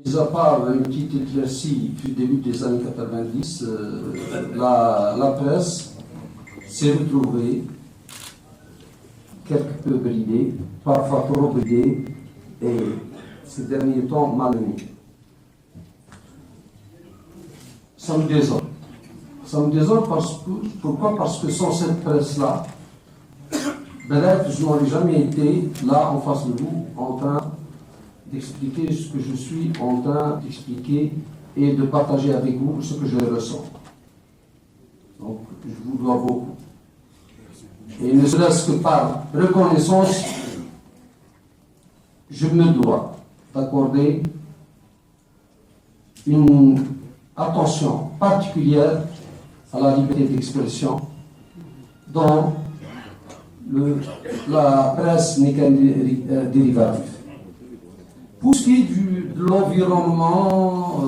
Mis à part une petite éclaircie du début des années 90, la presse s'est retrouvée quelque peu bridée, parfois trop bridée, et ces derniers temps malmenée. Ça me désole. Ça me désole pourquoi? Parce que sans cette presse-là, peut-être je n'aurais jamais été là en face de vous en train d'expliquer ce que je suis en train d'expliquer et de partager avec vous ce que je ressens. Donc, je vous dois beaucoup. Et ne serait-ce que par reconnaissance, je me dois d'accorder une attention particulière à la liberté d'expression dont la presse n'est qu'un dérivatif. Pour ce qui est de l'environnement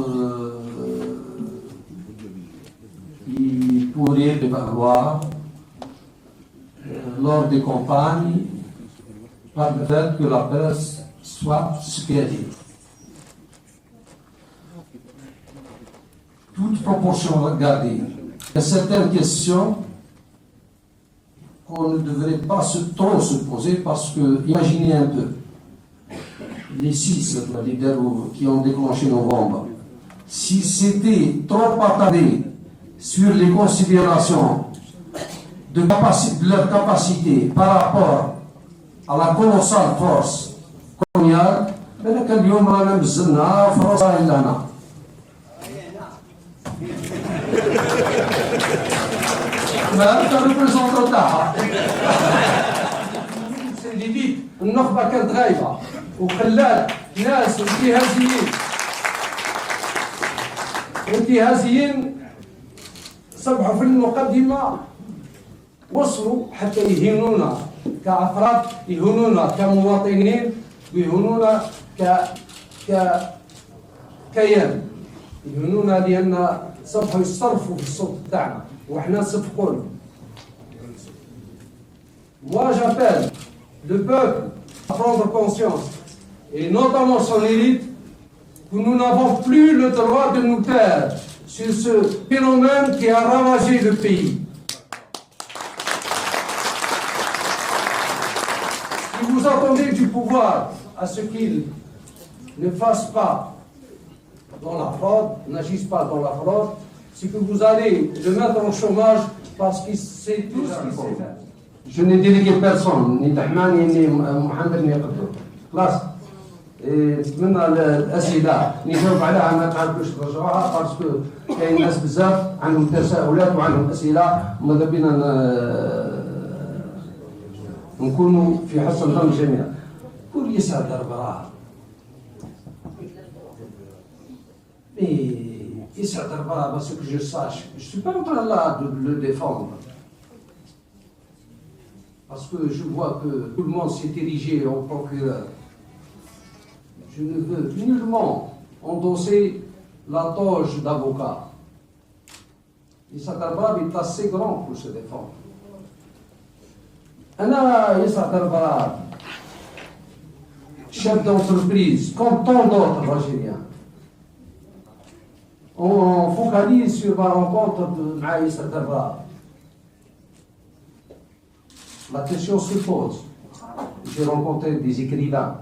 qui pourrait prévaloir lors des campagnes par le fait que la presse soit ce qu'elle est. Toute proportion gardée. Il y a certaines questions qu'on ne devrait pas trop se poser parce que, imaginez un peu, les 6 leaders qui ont déclenché novembre, si c'était trop attardé sur les considérations de leur capacité par rapport à la colossale force coloniale, ben اليوم رانا مزلنا فرصة لنا. ما أنت ريبريزونتون تاعها. سيدي النخبة كانت غايبة وخلات ناس انتهازيين صبحوا في المقدمة، وصلوا حتى يهينونا كأفراد، يهينونا كمواطنين، ويهينونا كيان، يهينونا لأن صبحوا يصرفوا في الصوت تاعنا وإحنا نصفقوا لهم. Moi j'appelle le peuple à prendre conscience, et notamment son élite, que nous n'avons plus le droit de nous taire sur ce phénomène qui a ravagé le pays. Si vous attendez du pouvoir à ce qu'il ne fasse pas dans la fraude, n'agisse pas dans la fraude, c'est que vous allez le mettre en chômage parce qu'il sait tout ce qu'il sait faire. Je n'ai délégué personne, ni Tahmani, ni Mohamed, ni Qaddour. خلاص. نتمنى الاسئله نجاوب عليها ما تعرفوش ترجعوها باسكو كاين ناس بزاف عندهم تساؤلات وعندهم اسئله وماذا بينا نكونوا في حسن ظن الجميع. كل يسعد رباه. يسعد رباه parce que je sache. Je ne suis pas en train là de le défendre. Parce que je vois que tout le monde s'est érigé en procureur. Je ne veux nullement endosser la toge d'avocat. Issa Darbarab est assez grand pour se défendre. Anna Issa Darbarab, chef d'entreprise, comme tant d'autres Algériens, on focalise sur ma rencontre de Issa Darbarab. La question se pose. J'ai rencontré des écrivains,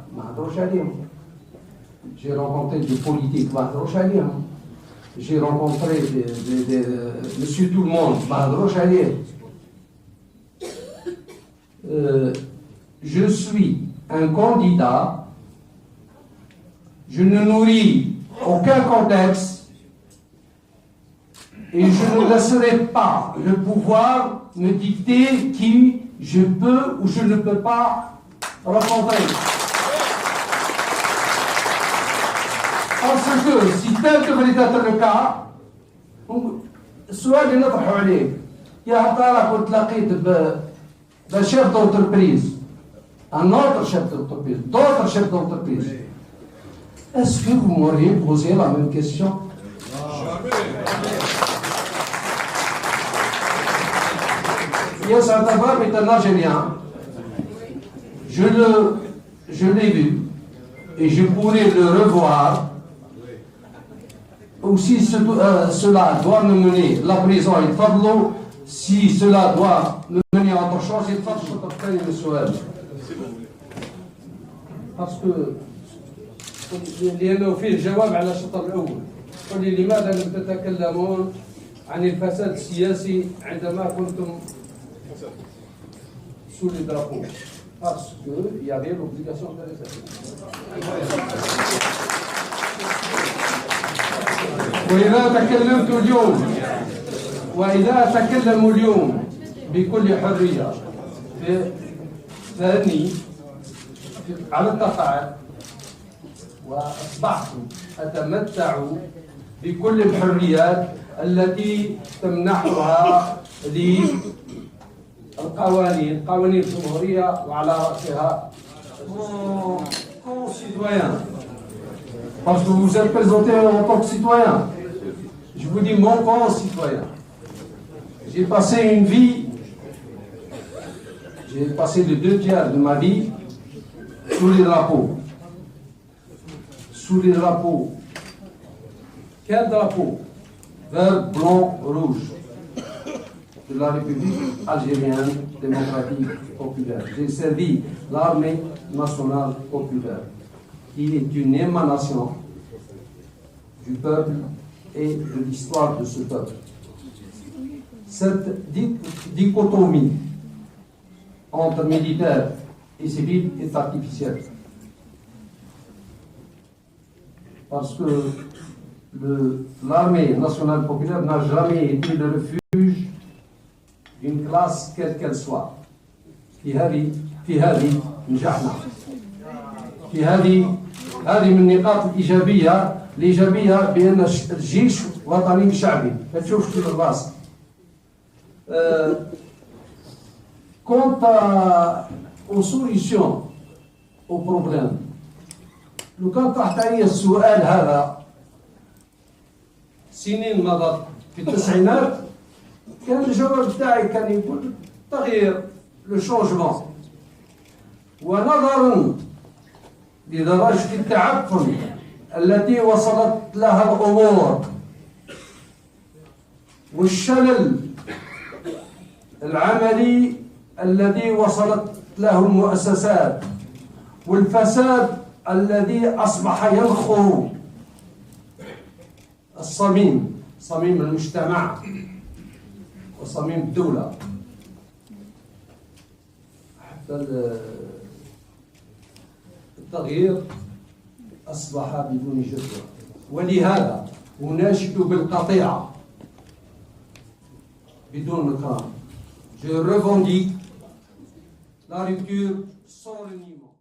j'ai rencontré des politiques, j'ai rencontré monsieur tout le monde, je suis un candidat, je ne nourris aucun contexte et je ne laisserai pas le pouvoir me dicter qui je peux ou je ne peux pas rencontrer. Parce que si tel devrait être le cas, السؤال اللي نطرحه عليك يا ترى كنت لقيت chef d'entreprise, un autre chef d'entreprise, d'autres chefs d'entreprise, est-ce que vous m'auriez posé la même question? Yasser Darbarab est un Algérien. Je l'ai vu et je pourrais le revoir aussi cela doit me mener la prison يتفضلوا. Si cela doit me mener à autre chose يتفضل الشوط الثاني من السؤال. باسكو لأنه فيه جواب على الشوط الأول. قل لي لماذا لم تتكلمون عن الفساد السياسي عندما كنتم sous les drapeaux? Parce qu'il y avait l'obligation d'arrestation. وإذا تكلموا اليوم بكل حرية فاني على التقاعد وأصبحت أتمتع بكل الحريات التي تمنحها لي قوانين الجمهورية وعلى رأسها concitoyen. Parce que vous êtes présenté en tant que citoyen. Je vous dis mon concitoyen. J'ai passé une vie, j'ai passé les 2/3 de ma vie sous les drapeaux. Sous les drapeaux. Quel drapeau? Vert, blanc, rouge. De la République algérienne démocratique populaire. J'ai servi l'armée nationale populaire, qui est une émanation du peuple et de l'histoire de ce peuple. Cette dichotomie entre militaires et civils est artificielle. Parce que l'armée nationale populaire n'a jamais été le refuge d'une classe quelle qu'elle soit. في هذه نجحنا. في هذه من النقاط الإيجابية بأن الجيش وطني شعبي. ما تشوفش في الراس. Quant aux solutions aux problèmes. لو كان طرحت علي السؤال هذا سنين مضت في التسعينات كان الجواب تاعي كان يقول تغيير لو شونجمون. ونظرا لدرجة التعفن التي وصلت لها الأمور والشلل العملي الذي وصلت له المؤسسات والفساد الذي أصبح ينخر صميم المجتمع وصميم الدولة حتى التغيير أصبح بدون جدوى. ولهذا أناشد بالقطيعة بدون نكران. Je revendique la rupture sans reniement.